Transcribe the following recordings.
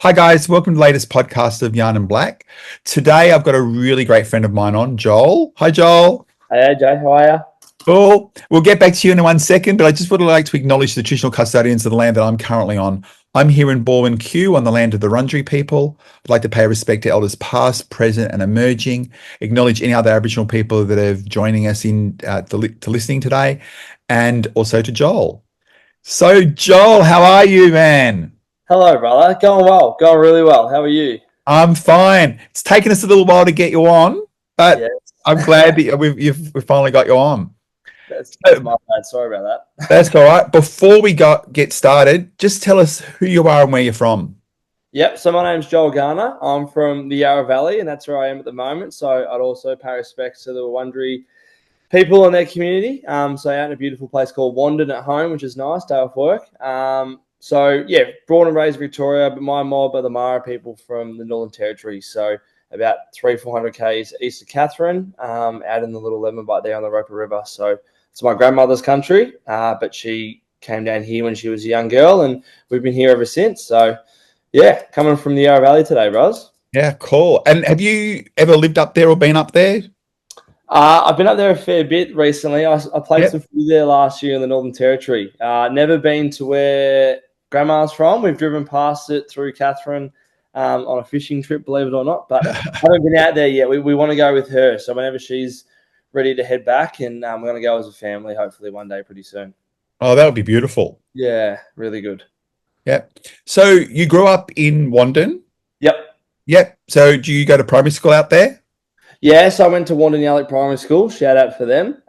Hi guys, welcome to the latest podcast of Yarn and Black. Today I've got a really great friend of mine on, Joel. Hi Joel. Hey Jay, how are you? Cool. We'll get back to you in 1 second, but I just would like to acknowledge the traditional custodians of the land that I'm currently on. I'm here in Bowen Q on the land of the Wurrundjeri people. I'd like to pay respect to elders past, present and emerging, acknowledge any other Aboriginal people that are joining us in to listening today, and also to Joel. So Joel, how are you, man? Hello, brother. Going well. Going really well. How are you? I'm fine. It's taken us a little while to get you on, but Yes. I'm glad that we've finally got you on. That's my bad. Sorry about that. That's all right. Before we get started, just tell us who you are and where you're from. Yep. So my name's Joel Garner. I'm from the Yarra Valley, and that's where I am at the moment. So I'd also pay respect to the Wurrundjeri people in their community. So out in a beautiful place called Wandon at home, which is nice, day off work. So yeah, born and raised in Victoria, but my mob are the Mara people from the Northern Territory. So about 300-400 k's east of Katherine, out in the little lemon bite there on the Roper River. So it's my grandmother's country, but she came down here when she was a young girl, and we've been here ever since. So yeah, coming from the Yarra Valley today, Roz. Yeah, cool. And have you ever lived up there or been up there? I've been up there a fair bit recently. I played some footy there last year in the Northern Territory. Never been to where Grandma's from. We've driven past it through Katherine on a fishing trip, believe it or not, but haven't been out there yet. We want to go with her. So whenever she's ready to head back, and we're going to go as a family, hopefully one day pretty soon. Oh, that would be beautiful. Yeah, really good. Yeah. So you grew up in Wandon? Yep. So do you go to primary school out there? Yeah, so I went to Wurrundjeri Primary School. Shout out for them.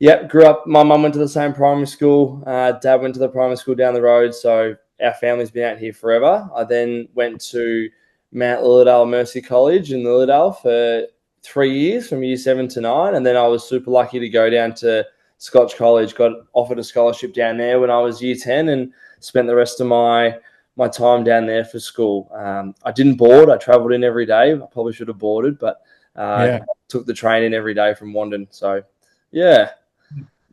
Yep, grew up. My mum went to the same primary school. Dad went to the primary school down the road. So our family's been out here forever. I then went to Mount Lilydale Mercy College in Lilydale for 3 years, from year 7 to 9. And then I was super lucky to go down to Scotch College. Got offered a scholarship down there when I was year 10 and spent the rest of my time down there for school. I didn't board. I travelled in every day. I probably should have boarded, but took the train in every day from Wandon. So, yeah.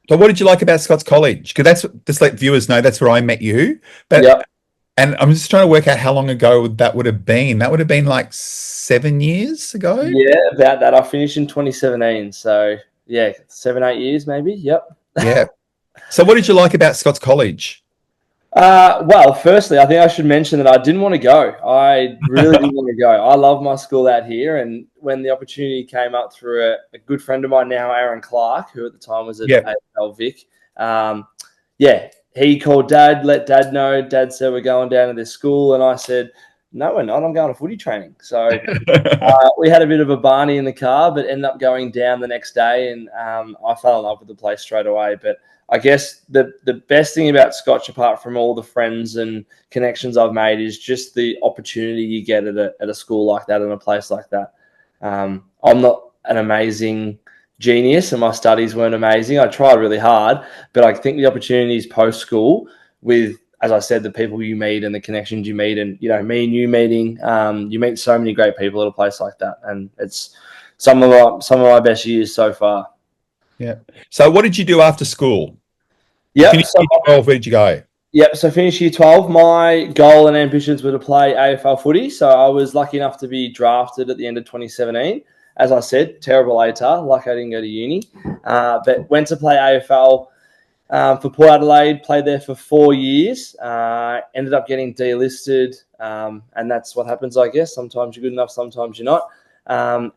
So what did you like about Scotch College? Because just let viewers know that's where I met you. And I'm just trying to work out how long ago that would have been. That would have been like 7 years ago? Yeah, about that. I finished in 2017. So, yeah, 7-8 years maybe. Yep. Yeah. So what did you like about Scotch College? Well, firstly, I think I should mention that I didn't want to go. I really didn't want to go. I love my school out here. And when the opportunity came up through a good friend of mine now, Aaron Clark, who at the time was at AFL Vic, he called Dad, let Dad know. Dad said, we're going down to this school. And I said, no, we're not. I'm going to footy training. So we had a bit of a Barney in the car, but ended up going down the next day. And I fell in love with the place straight away. But I guess the best thing about Scotch, apart from all the friends and connections I've made, is just the opportunity you get at a school like that and a place like that. I'm not an amazing genius and my studies weren't amazing. I tried really hard, but I think the opportunities post-school with, as I said, the people you meet and the connections you meet and, you know, me and you meeting, you meet so many great people at a place like that. And it's some of my best years so far. Yeah. So what did you do after school? Yeah. Year 12, where did you go? Yep. So finished year 12. My goal and ambitions were to play AFL footy. So I was lucky enough to be drafted at the end of 2017. As I said, terrible ATAR. Lucky I didn't go to uni. But went to play AFL for Port Adelaide. Played there for 4 years. Ended up getting delisted. And that's what happens, I guess. Sometimes you're good enough, sometimes you're not.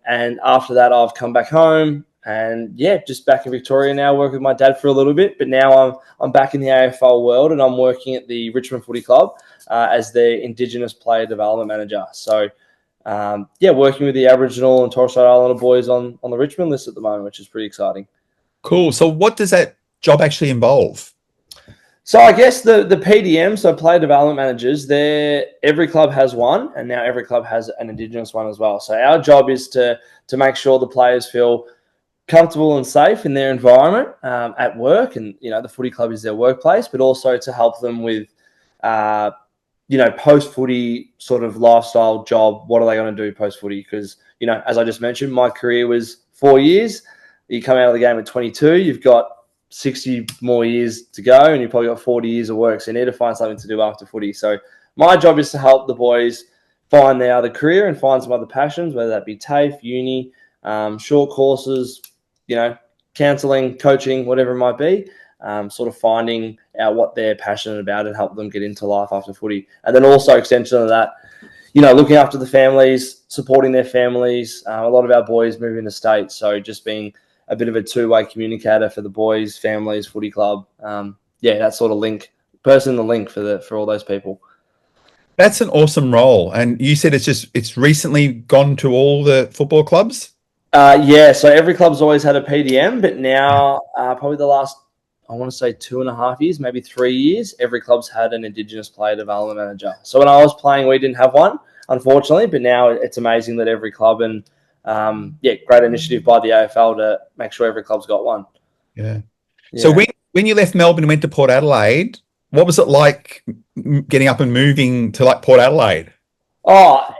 And after that, I've come back home. And yeah, just back in Victoria now, working with my dad for a little bit. But now I'm back in the AFL world, and I'm working at the Richmond Football Club as their Indigenous Player Development Manager. So working with the Aboriginal and Torres Strait Islander boys on the Richmond list at the moment, which is pretty exciting. Cool. So what does that job actually involve? So I guess the PDM, so player development managers, every club has one, and now every club has an Indigenous one as well. So our job is to make sure the players feel comfortable and safe in their environment at work, and you know the footy club is their workplace, but also to help them with post footy sort of lifestyle job. What are they going to do post footy? Because as I just mentioned, my career was 4 years. You come out of the game at 22, you've got 60 more years to go, and you've probably got 40 years of work. So you need to find something to do after footy. So my job is to help the boys find their other career and find some other passions, whether that be TAFE, uni, short courses, counselling, coaching, whatever it might be, sort of finding out what they're passionate about and help them get into life after footy. And then also extension of that, looking after the families, supporting their families. A lot of our boys move into state, so just being a bit of a two-way communicator for the boys, families, footy club. That sort of link, person the link for all those people. That's an awesome role. And you said it's recently gone to all the football clubs? So every club's always had a PDM, but now probably the last, I want to say 2.5 years, maybe 3 years, every club's had an Indigenous Player Development Manager. So when I was playing, we didn't have one, unfortunately, but now it's amazing that every club and, great initiative by the AFL to make sure every club's got one. Yeah. So when you left Melbourne and went to Port Adelaide, what was it like getting up and moving to Port Adelaide? At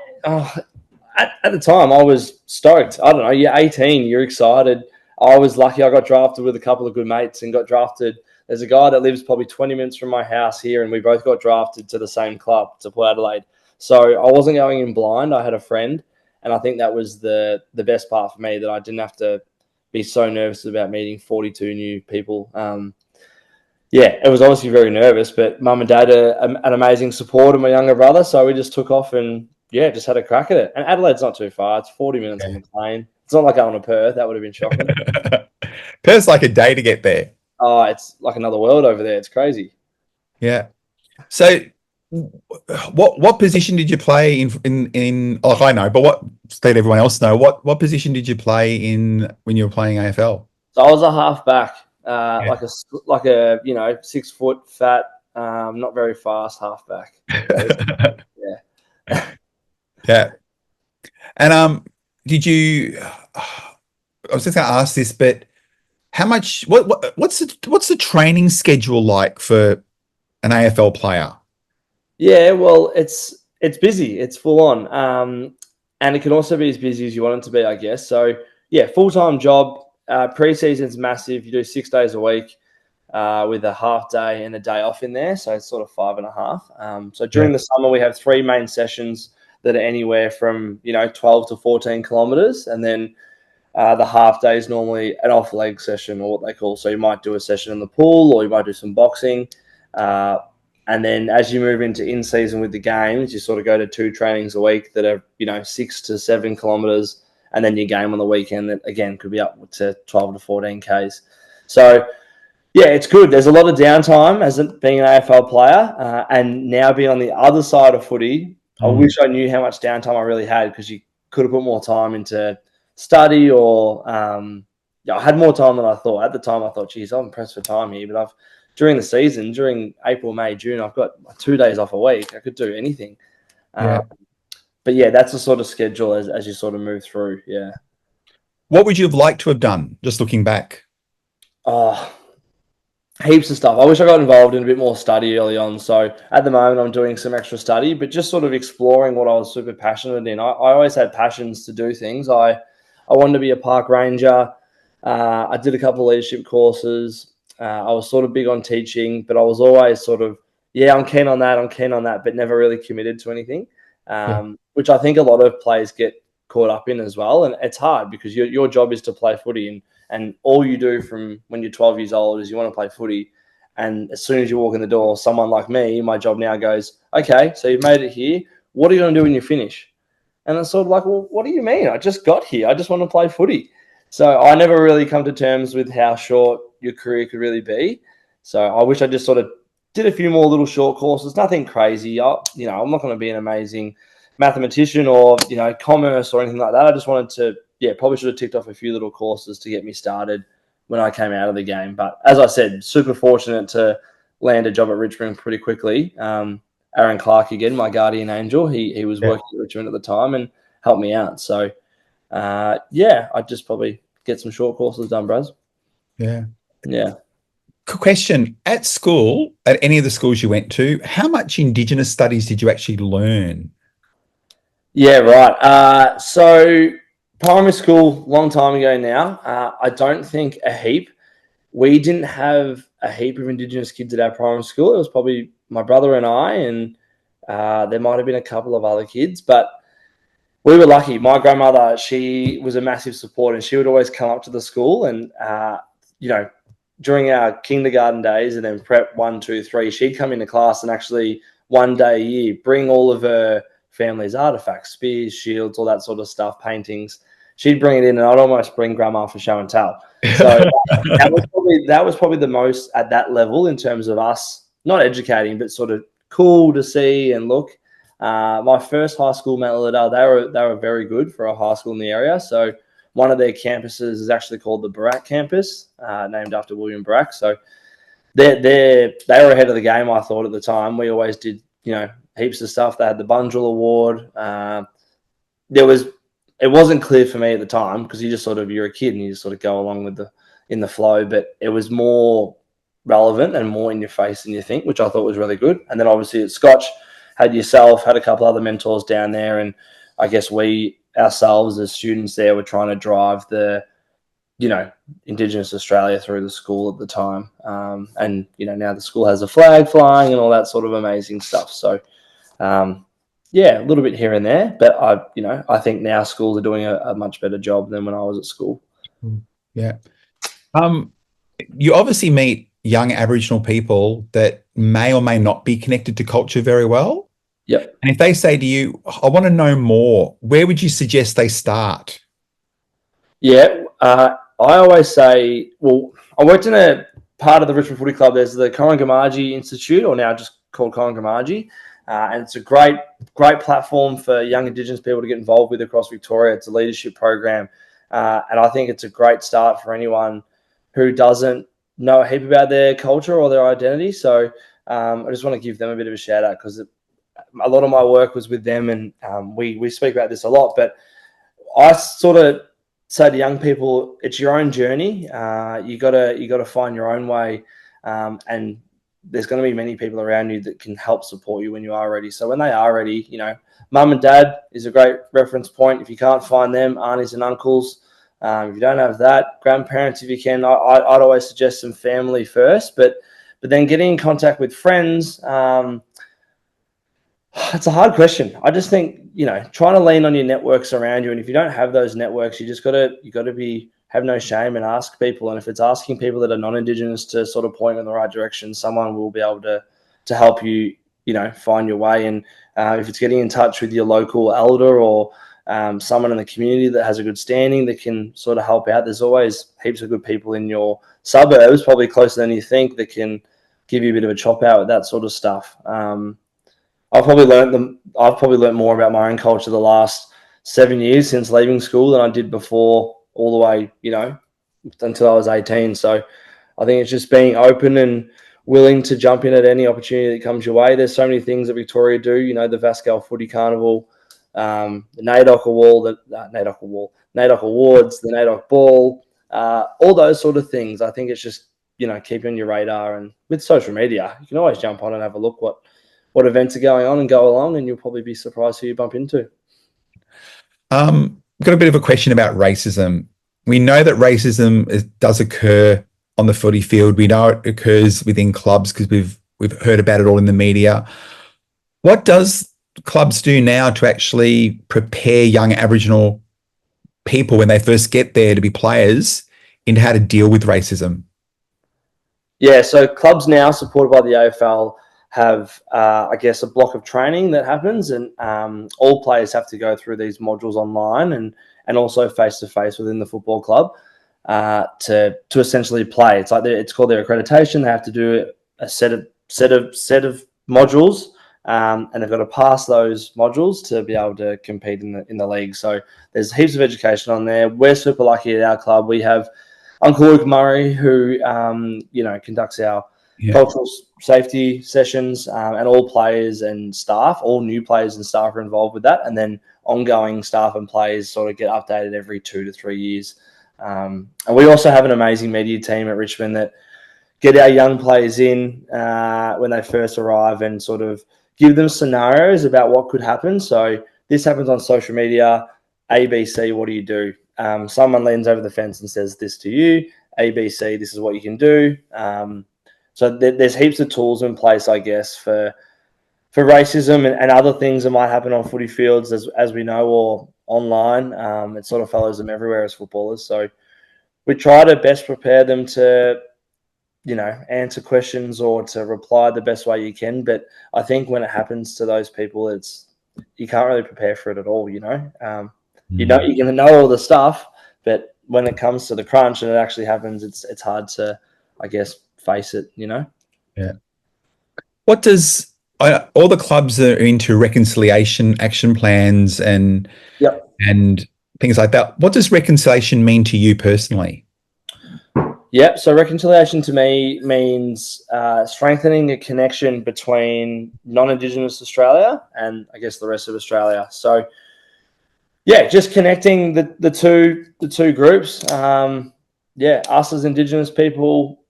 the time, I was stoked. I don't know, you're 18, you're excited. I was lucky I got drafted with a couple of good mates and got drafted. There's a guy that lives probably 20 minutes from my house here, and we both got drafted to the same club, to Port Adelaide. So I wasn't going in blind. I had a friend, and I think that was the best part for me, that I didn't have to be so nervous about meeting 42 new people. It was obviously very nervous, but mum and dad are an amazing support of my younger brother. So we just took off and, just had a crack at it. And Adelaide's not too far. It's 40 minutes on the plane. It's not like going to Perth. That would have been shocking. Perth's like a day to get there. Oh, it's like another world over there. It's crazy. Yeah. So what position did you play in I know, but what, let everyone else know, what position did you play in when you were playing AFL? So I was a halfback. Like a 6 foot fat, not very fast halfback. Yeah. And did you? I was just going to ask this, but how much? What's the training schedule like for an AFL player? Yeah, well, it's busy. It's full on, and it can also be as busy as you want it to be, I guess. So full-time job. Pre-season's massive. You do 6 days a week with a half day and a day off in there. So it's sort of 5.5. So during the summer, we have 3 main sessions that are anywhere from, 12 to 14 kilometers. And then the half day is normally an off-leg session, or what they call. So you might do a session in the pool, or you might do some boxing. And then as you move into in-season with the games, you sort of go to 2 trainings a week that are, 6 to 7 kilometers. And then your game on the weekend that, again, could be up to 12 to 14 Ks. So, it's good. There's a lot of downtime as being an AFL player. And now being on the other side of footy, I wish I knew how much downtime I really had, because you could have put more time into study, or I had more time than I thought. At the time, I thought, geez, I'm pressed for time here. But during the season, during April, May, June, I've got 2 days off a week. I could do anything. But that's the sort of schedule as you sort of move through. Yeah. What would you have liked to have done, just looking back? Oh, heaps of stuff. I wish I got involved in a bit more study early on. So at the moment, I'm doing some extra study, but just sort of exploring what I was super passionate in. I always had passions to do things. I wanted to be a park ranger. I did a couple of leadership courses. I was sort of big on teaching, but I was always sort of, I'm keen on that, but never really committed to anything. Which I think a lot of players get caught up in as well. And it's hard, because your job is to play footy, and all you do from when you're 12 years old is you want to play footy. And as soon as you walk in the door, someone like me, my job now goes, okay, so you've made it here. What are you going to do when you finish? And it's sort of like, well, what do you mean? I just got here. I just want to play footy. So I never really come to terms with how short your career could really be. So I wish I just sort of did a few more little short courses, nothing crazy. I'm not going to be an amazing mathematician or, commerce or anything like that. I just wanted to, probably should have ticked off a few little courses to get me started when I came out of the game. But as I said, super fortunate to land a job at Richmond pretty quickly. Aaron Clark, again, my guardian angel, he was working at Richmond at the time and helped me out. So, I'd just probably get some short courses done, bros. Yeah. Yeah. Question, at school, at any of the schools you went to, how much Indigenous studies did you actually learn? Yeah, right. So primary school, long time ago now, I don't think a heap. We didn't have a heap of Indigenous kids at our primary school. It was probably my brother and I, and There might have been a couple of other kids, but we were lucky. My grandmother, she was a massive support, and she would always come up to the school and, during our kindergarten days and then prep 1, 2, 3, she'd come into class and actually one day a year bring all of her family's artifacts, spears, shields, all that sort of stuff, paintings. She'd bring it in, and I'd almost bring grandma for show and tell. So that was probably the most at that level in terms of us not educating, but sort of cool to see and look. My first high school, Mount Lilydale, they were very good for a high school in the area. So one of their campuses is actually called the Barak campus, named after William Barak. So they were ahead of the game, I thought, at the time. We always did, heaps of stuff. They had the Bunjil Award. It wasn't clear for me at the time because you're a kid and you just sort of go along with in the flow, but it was more relevant and more in your face than you think, which I thought was really good. And then obviously at Scotch, had a couple other mentors down there, and I guess we ourselves as students there were trying to drive the Indigenous Australia through the school at the time. And now the school has a flag flying and all that sort of amazing stuff. So a little bit here and there, but I think now schools are doing a much better job than when I was at school. Yeah. You obviously meet young Aboriginal people that may or may not be connected to culture very well. Yep. And if they say to you, I want to know more, where would you suggest they start? Yeah. I always say, I worked in a part of the Richmond Footy Club. There's the Corangamagi Institute, or now just called Corangamagi. And it's a great platform for young Indigenous people to get involved with across Victoria. It's a leadership program. And I think it's a great start for anyone who doesn't know a heap about their culture or their identity. So I just want to give them a bit of a shout out because a lot of my work was with them, and we speak about this a lot. But I sort of say to young people, it's your own journey. You gotta find your own way, and there's going to be many people around you that can help support you when you are ready. So when they are ready, mum and dad is a great reference point. If you can't find them, aunties and uncles. If you don't have that, grandparents, if you can. I'd always suggest some family first, but then getting in contact with friends. It's a hard question. I just think, trying to lean on your networks around you. And if you don't have those networks, you gotta have no shame and ask people. And if it's asking people that are non-Indigenous to sort of point in the right direction, someone will be able to help you, find your way. And if it's getting in touch with your local elder or someone in the community that has a good standing that can sort of help out, there's always heaps of good people in your suburbs, probably closer than you think, that can give you a bit of a chop out with that sort of stuff. I've probably learned more about my own culture the last 7 years since leaving school than I did before, all the way, until I was 18. So I think it's just being open and willing to jump in at any opportunity that comes your way. There's so many things that Victoria do, the Vascal Footy Carnival, the NAIDOC Awards, the NAIDOC Ball, all those sort of things. I think it's just, keeping on your radar, and with social media, you can always jump on and have a look what events are going on and go along, and you'll probably be surprised who you bump into. Got a bit of a question about racism. We know that racism does occur on the footy field. We know it occurs within clubs because we've heard about it all in the media. What does clubs do now to actually prepare young Aboriginal people when they first get there to be players into how to deal with racism? Yeah, so clubs now supported by the AFL have, I guess, a block of training that happens, and all players have to go through these modules online and also face-to-face within the football club to essentially play. It's called their accreditation. They have to do a set of modules, and they've got to pass those modules to be able to compete in the league. So there's heaps of education on there. We're super lucky at our club. We have Uncle Luke Murray, who conducts our cultural safety sessions, and all players and staff, all new players and staff are involved with that. And then ongoing staff and players sort of get updated every 2 to 3 years. And we also have an amazing media team at Richmond that get our young players in when they first arrive and sort of give them scenarios about what could happen. So this happens on social media. ABC, what do you do? Someone leans over the fence and says this to you. ABC, this is what you can do. So there's heaps of tools in place, I guess, for for racism and other things that might happen on footy fields, as we know, or online. It sort of follows them everywhere as footballers. So we try to best prepare them to, answer questions or to reply the best way you can. But I think when it happens to those people, you can't really prepare for it at all. You can know all the stuff, but when it comes to the crunch and it actually happens, it's hard to, I guess, face it. Yeah. What does all the clubs are into reconciliation action plans and Yep. and things like that? What does reconciliation mean to you personally? Yep. So reconciliation to me means strengthening a connection between non-Indigenous Australia and I guess the rest of Australia. So yeah, just connecting the two groups. Us as Indigenous people,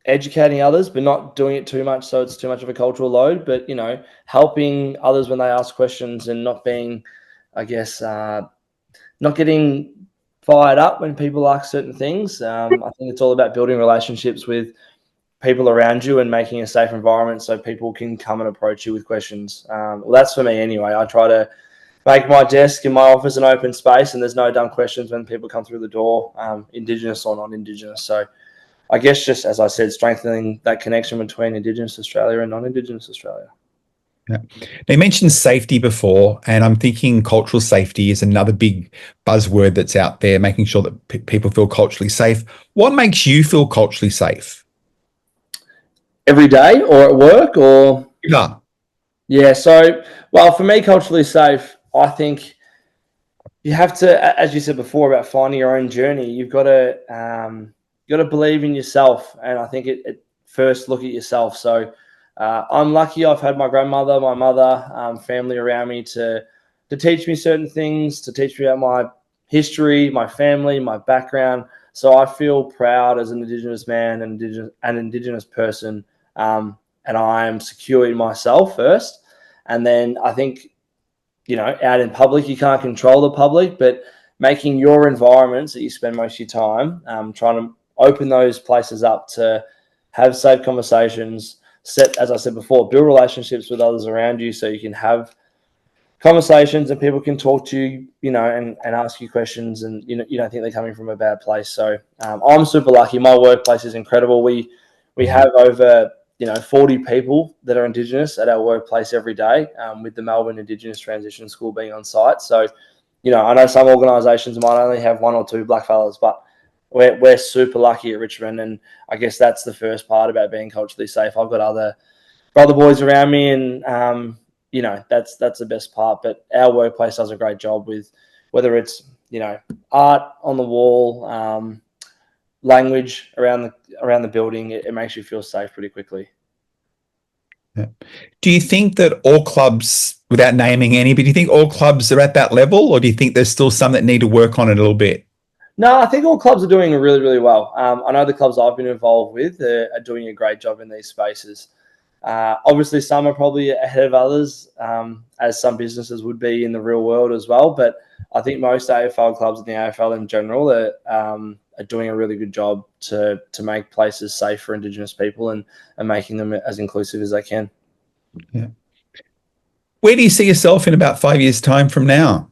educating others, but not doing it too much so it's too much of a cultural load. But helping others when they ask questions and not being, I guess, not getting fired up when people ask certain things. I think it's all about building relationships with people around you and making a safe environment so people can come and approach you with questions. Well, that's for me anyway. I try to make my desk in my office an open space, and there's no dumb questions when people come through the door, Indigenous or non-Indigenous. So I guess just as I said, strengthening that connection between Indigenous Australia and non-Indigenous Australia. Yeah. They mentioned safety before, and I'm thinking cultural safety is another big buzzword that's out there, making sure that people feel culturally safe. What makes you feel culturally safe? Every day or at work or? Yeah. So, well, for me, culturally safe, I think you have to, as you said before, about finding your own journey. You've got to believe in yourself, and I think it first look at yourself. So I'm lucky I've had my grandmother, my mother, family around me to teach me certain things, to teach me about my history, my family, my background. So I feel proud as an Indigenous man and an Indigenous person, and I am secure in myself first. And then I think, out in public, you can't control the public, but making your environments that you spend most of your time trying to open those places up to have safe conversations, as I said before, build relationships with others around you so you can have conversations and people can talk to you, and ask you questions, and you don't think they're coming from a bad place. So I'm super lucky. My workplace is incredible. We have over 40 people that are Indigenous at our workplace every day, with the Melbourne Indigenous Transition School being on site. So I know some organisations might only have one or two blackfellas, but we're super lucky at Richmond, and I guess that's the first part about being culturally safe. I've got other brother boys around me, and that's the best part. But our workplace does a great job with whether it's art on the wall, language around the building. It makes you feel safe pretty quickly. Yeah. Do you think that all clubs, without naming any, but do you think all clubs are at that level, or do you think there's still some that need to work on it a little bit? No, I think all clubs are doing really, really well. I know the clubs I've been involved with are doing a great job in these spaces. Obviously, some are probably ahead of others, as some businesses would be in the real world as well. But I think most AFL clubs and the AFL in general are doing a really good job to make places safe for Indigenous people and making them as inclusive as they can. Yeah. Where do you see yourself in about 5 years' time from now?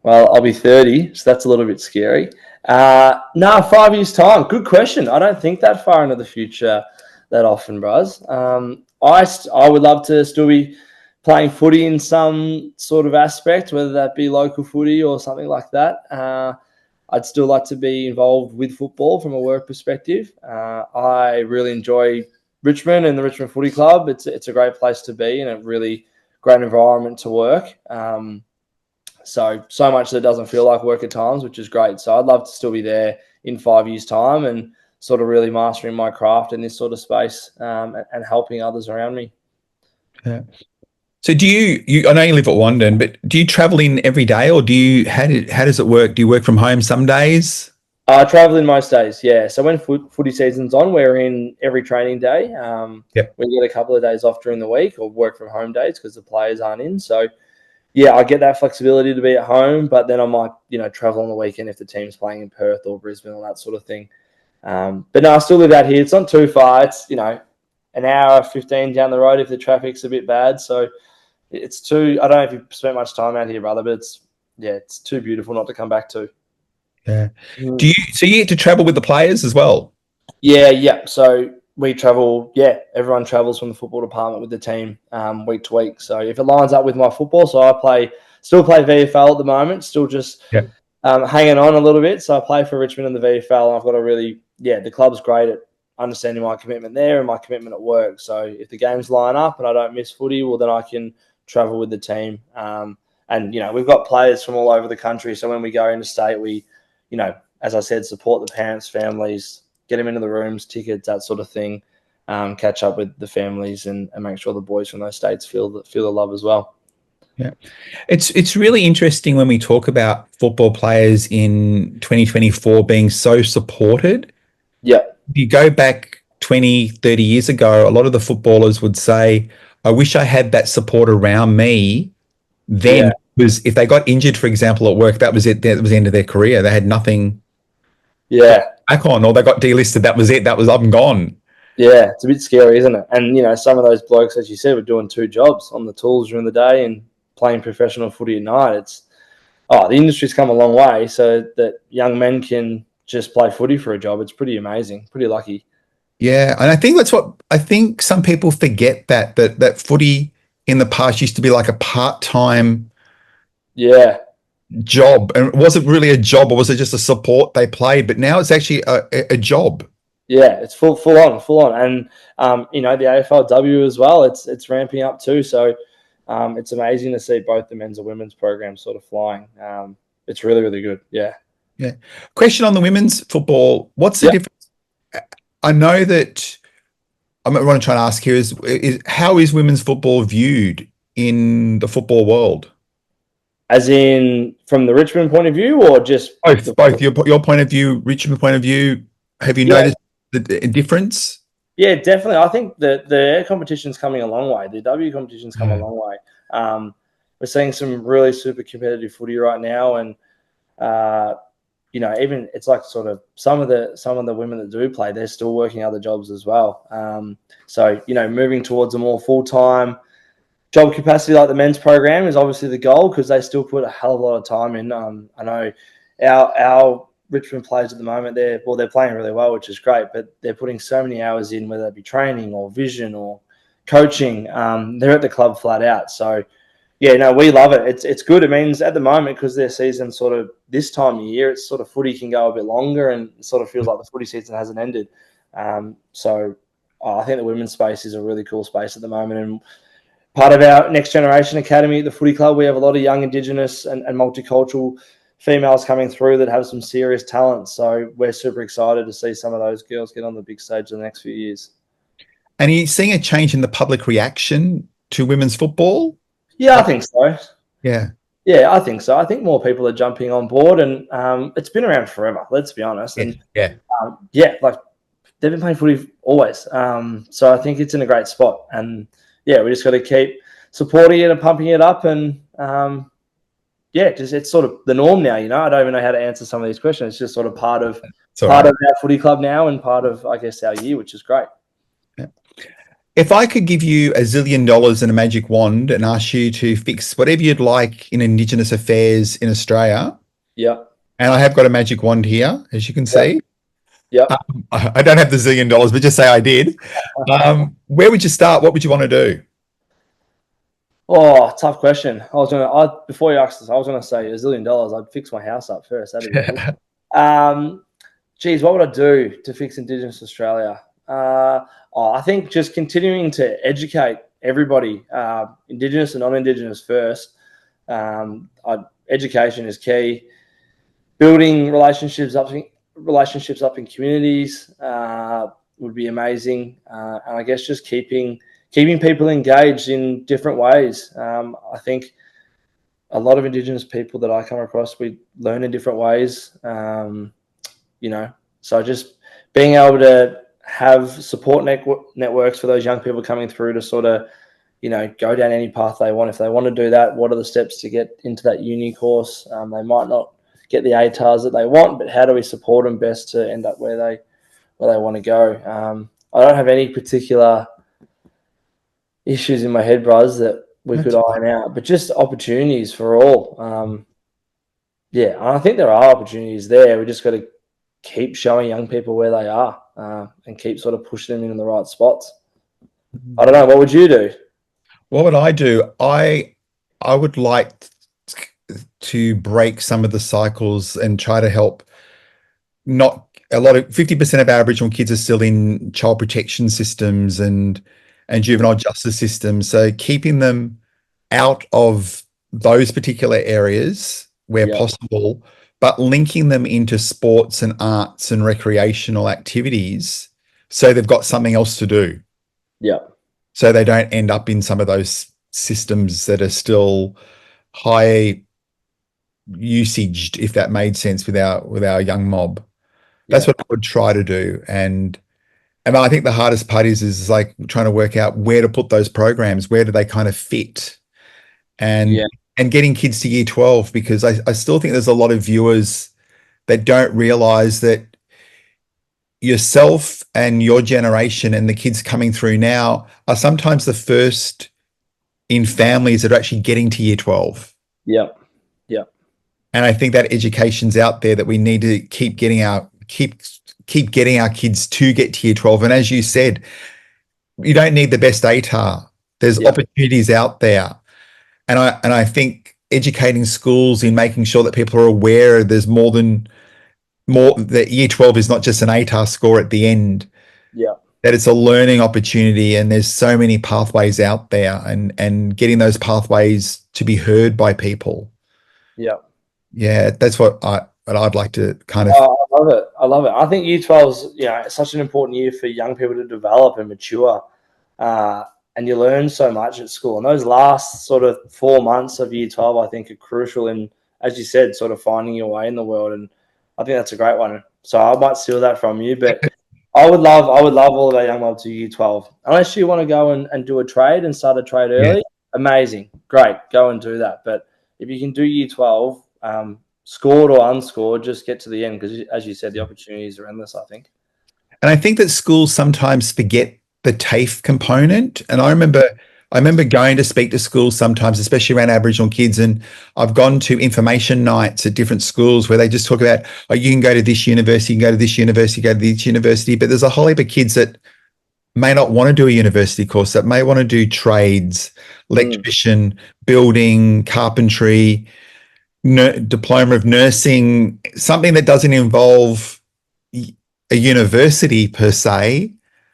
Well, I'll be 30, so that's a little bit scary. 5 years' time. Good question. I don't think that far into the future that often, Braz. I would love to still be playing footy in some sort of aspect, whether that be local footy or something like that. I'd still like to be involved with football from a work perspective. I really enjoy Richmond and the Richmond Footy Club. It's a great place to be and a really great environment to work. So much that it doesn't feel like work at times, which is great. So I'd love to still be there in 5 years' time and sort of really mastering my craft in this sort of space, and helping others around me. Yeah. So do you I know you live at Wandon, but do you travel in every day, or how does it work? Do you work from home some days? I travel in most days, yeah. So when footy season's on, we're in every training day. Yep. We get a couple of days off during the week or work from home days because the players aren't in. So yeah, I get that flexibility to be at home, but then I might, travel on the weekend if the team's playing in Perth or Brisbane or that sort of thing. But no, I still live out here. It's not too far. It's, an hour 15 down the road if the traffic's a bit bad. So it's too. I don't know if you've spent much time out here, brother, but it's too beautiful not to come back to. Yeah. So you get to travel with the players as well? Yeah. So we travel. Yeah, everyone travels from the football department with the team week to week. So if it lines up with my football, so I still play VFL at the moment, still just hanging on a little bit. So I play for Richmond in the VFL, and I've got the club's great at understanding my commitment there and my commitment at work. So if the games line up and I don't miss footy, well, then I can travel with the team. And, we've got players from all over the country. So when we go interstate, we, as I said, support the parents, families, get them into the rooms, tickets, that sort of thing, catch up with the families and make sure the boys from those states feel the love as well. Yeah. It's really interesting when we talk about football players in 2024 being so supported. Yeah. If you go back 20, 30 years ago, a lot of the footballers would say, I wish I had that support around me then. Because if they got injured, for example, at work, that was it. That was the end of their career. They had nothing back on, or they got delisted. That was it. That was I'm gone. Yeah, it's a bit scary, isn't it? And, some of those blokes, as you said, were doing 2 jobs on the tools during the day and playing professional footy at night. The industry's come a long way so that young men can just play footy for a job. It's pretty amazing, pretty lucky. Yeah, and I think some people forget that footy in the past used to be like a part-time job, and it wasn't really a job, or was it just a support they played? But now it's actually a job. Yeah, it's full on, and the AFLW as well. It's ramping up too, so it's amazing to see both the men's and women's programs sort of flying. It's really, really good. Yeah. Yeah. Question on the women's football: what's the difference? I know that what I'm trying to ask here is how is women's football viewed in the football world? As in from the Richmond point of view, or just both your point of view, Richmond point of view. Have you noticed the difference? Yeah, definitely. I think the air competition's coming a long way. The W competition's come a long way. We're seeing some really super competitive footy right now, and even it's like sort of some of the women that do play, they're still working other jobs as well. So moving towards a more full-time job capacity like the men's program is obviously the goal, because they still put a hell of a lot of time in. I know our Richmond players at the moment, they're playing really well, which is great, but they're putting so many hours in, whether it be training or vision or coaching. They're at the club flat out. So we love it. It's good. It means at the moment, because their season sort of this time of year, it's sort of footy can go a bit longer, and it sort of feels like the footy season hasn't ended. So I think the women's space is a really cool space at the moment. And part of our Next Generation Academy at the footy club, we have a lot of young Indigenous and multicultural females coming through that have some serious talent. So we're super excited to see some of those girls get on the big stage in the next few years. And are you seeing a change in the public reaction to women's football? Yeah, I think so. Yeah, I think so. I think more people are jumping on board, and it's been around forever, let's be honest. And like they've been playing footy always. So I think it's in a great spot, and we just got to keep supporting it and pumping it up, and it's sort of the norm now. I don't even know how to answer some of these questions. It's just sort of part of our footy club now, and part of, I guess, our year, which is great. Yeah. If I could give you $1 zillion and a magic wand and ask you to fix whatever you'd like in Indigenous affairs in Australia, and I have got a magic wand here, as you can see. I don't have the $1 zillion, but just say I did. Where would you start? What would you want to do? Oh, tough question. Before you asked this, I was gonna say $1 zillion. I'd fix my house up first. That'd be good. What would I do to fix Indigenous Australia? I think just continuing to educate everybody, Indigenous and non-Indigenous first. Education is key. Building relationships up in communities would be amazing, and I guess just keeping people engaged in different ways. I think a lot of Indigenous people that I come across, we learn in different ways. So just being able to have support networks for those young people coming through to sort of, go down any path they want. If they want to do that, what are the steps to get into that uni course? They might not get the ATARs that they want, but how do we support them best to end up where they want to go? I don't have any particular issues in my head, bros, that we That's could iron out, but just opportunities for all. Yeah, and I think there are opportunities there. We just got to keep showing young people where they are and keep sort of pushing them in the right spots. I don't know. What would you do? What would I do? I would like to break some of the cycles and try to help. Not a lot of 50% of our Aboriginal kids are still in child protection systems and juvenile justice systems. So keeping them out of those particular areas where Yeah, possible, but linking them into sports and arts and recreational activities so they've got something else to do. yeah, So they don't end up in some of those systems that are still high usaged, if that made sense, with our young mob. That's yeah, what I would try to do. And I think the hardest part is like trying to work out where to put those programs, where do they kind of fit, and yeah, and getting kids to year 12, because I still think there's a lot of viewers that don't realize that yourself and your generation and the kids coming through now are sometimes the first in families that are actually getting to year 12. yeah, yeah, And I think that education's out there, that we need to keep getting our kids to get to year 12. And as you said, you don't need the best ATAR. There's yeah, opportunities out there. And I think educating schools in making sure that people are aware there's more that year 12 is not just an ATAR score at the end, yeah, that it's a learning opportunity, and there's so many pathways out there, and getting those pathways to be heard by people. yeah. Yeah, that's what I'd like to kind of. Oh, I love it. I love it. I think year 12's, it's such an important year for young people to develop and mature. And you learn so much at school. And those last sort of 4 months of year 12, I think, are crucial in, as you said, sort of finding your way in the world. And I think that's a great one. So I might steal that from you. But I would love all of our young mob to year 12. Unless you want to go and do a trade and start a trade Yeah. early, amazing. Great. Go and do that. But if you can do year 12, scored or unscored, just get to the end, because, as you said, the opportunities are endless, I think. And I think that schools sometimes forget the TAFE component. And I remember going to speak to schools sometimes, especially around Aboriginal kids. And I've gone to information nights at different schools where they just talk about, oh, you can go to this university, you can go to this university, go to this university. But there's a whole heap of kids that may not want to do a university course, that may want to do trades, electrician, building, carpentry, diploma of nursing, something that doesn't involve a university per se.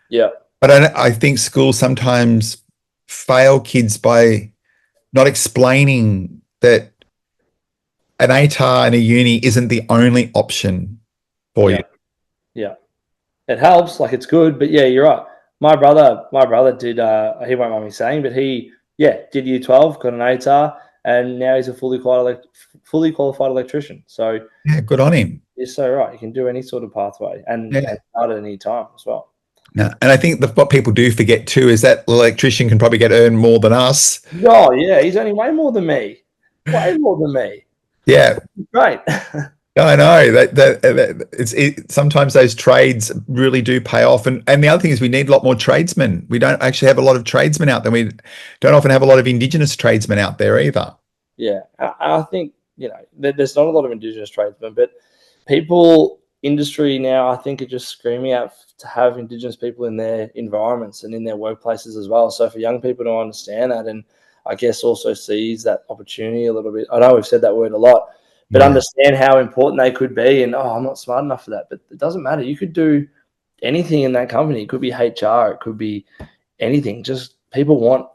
Yeah. But I think schools sometimes fail kids by not explaining that an ATAR and a uni isn't the only option for you. Yeah. It helps, like, it's good, but yeah, you're right. My brother did, he won't mind me saying, but he, did year 12, got an ATAR, and now he's a fully qualified electrician. So Yeah, good on him. you're so right. You can do any sort of pathway and start at any time as well. Yeah. And I think what people do forget too is that the electrician can probably earn more than us. Oh, yeah, he's only way more than me. Way more than me. Yeah. Great. I know that sometimes those trades really do pay off. And the other thing is we need a lot more tradesmen. We don't actually have a lot of tradesmen out there. We don't often have a lot of Indigenous tradesmen out there either. Yeah. I think, there's not a lot of Indigenous tradesmen, but industry now, I think, are just screaming out to have Indigenous people in their environments and in their workplaces as well. So for young people to understand that, and I guess also seize that opportunity a little bit. I know we've said that word a lot, but understand how important they could be. And, I'm not smart enough for that, but it doesn't matter. You could do anything in that company. It could be HR. It could be anything. Just people want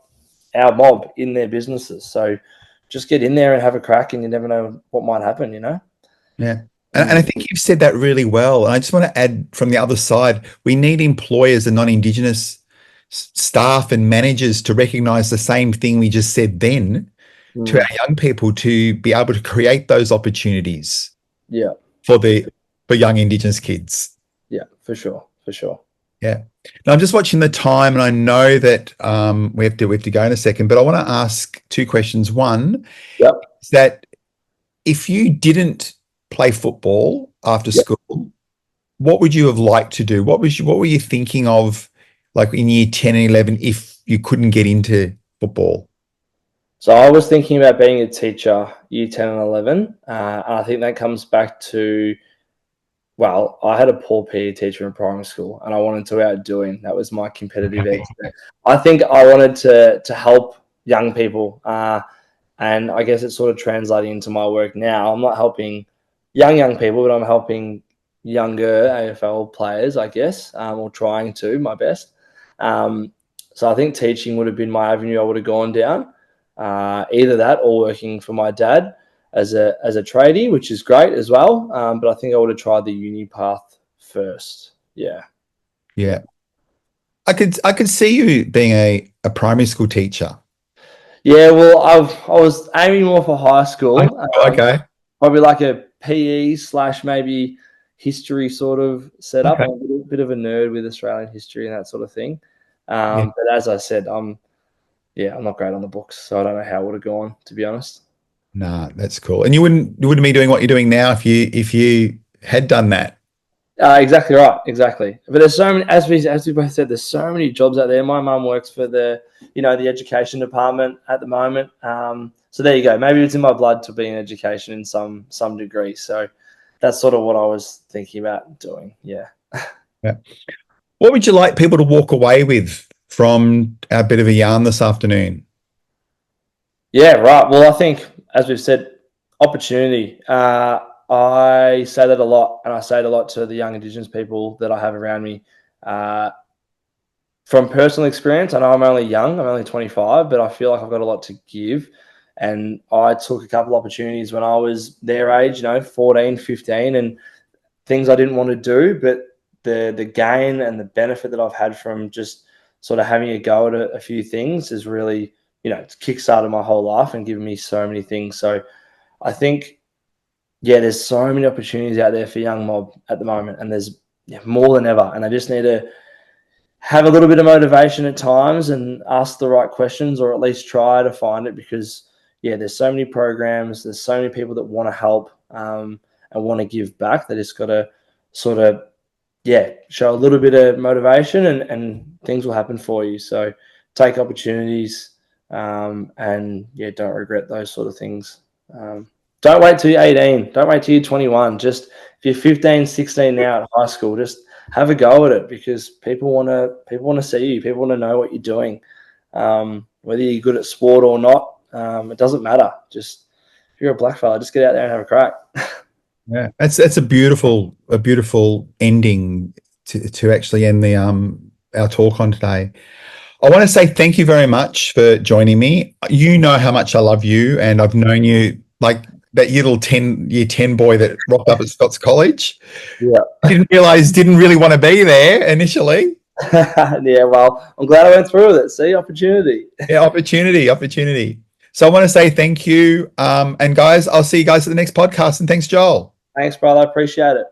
our mob in their businesses. So just get in there and have a crack, and you never know what might happen, Yeah. And I think you've said that really well. And I just want to add from the other side, we need employers and non-Indigenous staff and managers to recognise the same thing we just said then to our young people, to be able to create those opportunities for young Indigenous kids. Yeah, for sure. Yeah. Now I'm just watching the time, and I know that we have to go in a second, but I want to ask two questions. One is that if you didn't play football after school, what would you have liked to do? What were you thinking of, like in year 10 and 11, if you couldn't get into football? So I was thinking about being a teacher, year 10 and 11. And I think that comes back to, well, I had a poor PE teacher in primary school and I wanted to outdo him. That was my competitive edge there. I think I wanted to help young people. And I guess it's sort of translating into my work now. I'm not helping young people, but I'm helping younger AFL players, I guess, or trying to, my best. So I think teaching would have been my avenue I would have gone down. Either that or working for my dad as a tradie, which is great as well. But I think I would have tried the uni path first. Yeah. Yeah. I could see you being a primary school teacher. Yeah, well, I was aiming more for high school. Okay. Probably like a PE / maybe history sort of setup. Okay. I'm a bit of a nerd with Australian history and that sort of thing. Yeah. But as I said, I'm not great on the books, so I don't know how it would have gone, to be honest. Nah, that's cool. And you wouldn't be doing what you're doing now if you had done that. Exactly right, exactly. But there's so many, as we both said, there's so many jobs out there. My mum works for the education department at the moment. So there you go. Maybe it's in my blood to be in education in some degree. So that's sort of what I was thinking about doing. Yeah. Yeah. What would you like people to walk away with from our bit of a yarn this afternoon? Yeah, right. Well, I think, as we've said, opportunity. I say that a lot, and I say it a lot to the young Indigenous people that I have around me. From personal experience, I know I'm only young, I'm only 25, but I feel like I've got a lot to give. And I took a couple opportunities when I was their age, 14, 15, and things I didn't want to do, but the gain and the benefit that I've had from just sort of having a go at a few things is really, it's kickstarted my whole life and given me so many things. So I think, there's so many opportunities out there for young mob at the moment, and there's more than ever. And they just need to have a little bit of motivation at times and ask the right questions, or at least try to find it, because there's so many programs, there's so many people that want to help and want to give back. They just got to sort of show a little bit of motivation, and things will happen for you. So take opportunities and don't regret those sort of things. Don't wait till you're 18. Don't wait till you're 21. Just if you're 15, 16 now at high school, just have a go at it, because people want to see you. People want to know what you're doing. Whether you're good at sport or not, it doesn't matter. Just if you're a black fella, just get out there and have a crack. Yeah, that's a beautiful ending to actually end the our talk on today. I want to say thank you very much for joining me. You know how much I love you, and I've known you like that little year 10 boy that rocked up at Scotch College. Yeah. Didn't really want to be there initially. Yeah, well, I'm glad I went through with it. See, opportunity. Yeah, opportunity. So I want to say thank you. And guys, I'll see you guys at the next podcast. And thanks, Joel. Thanks, brother. I appreciate it.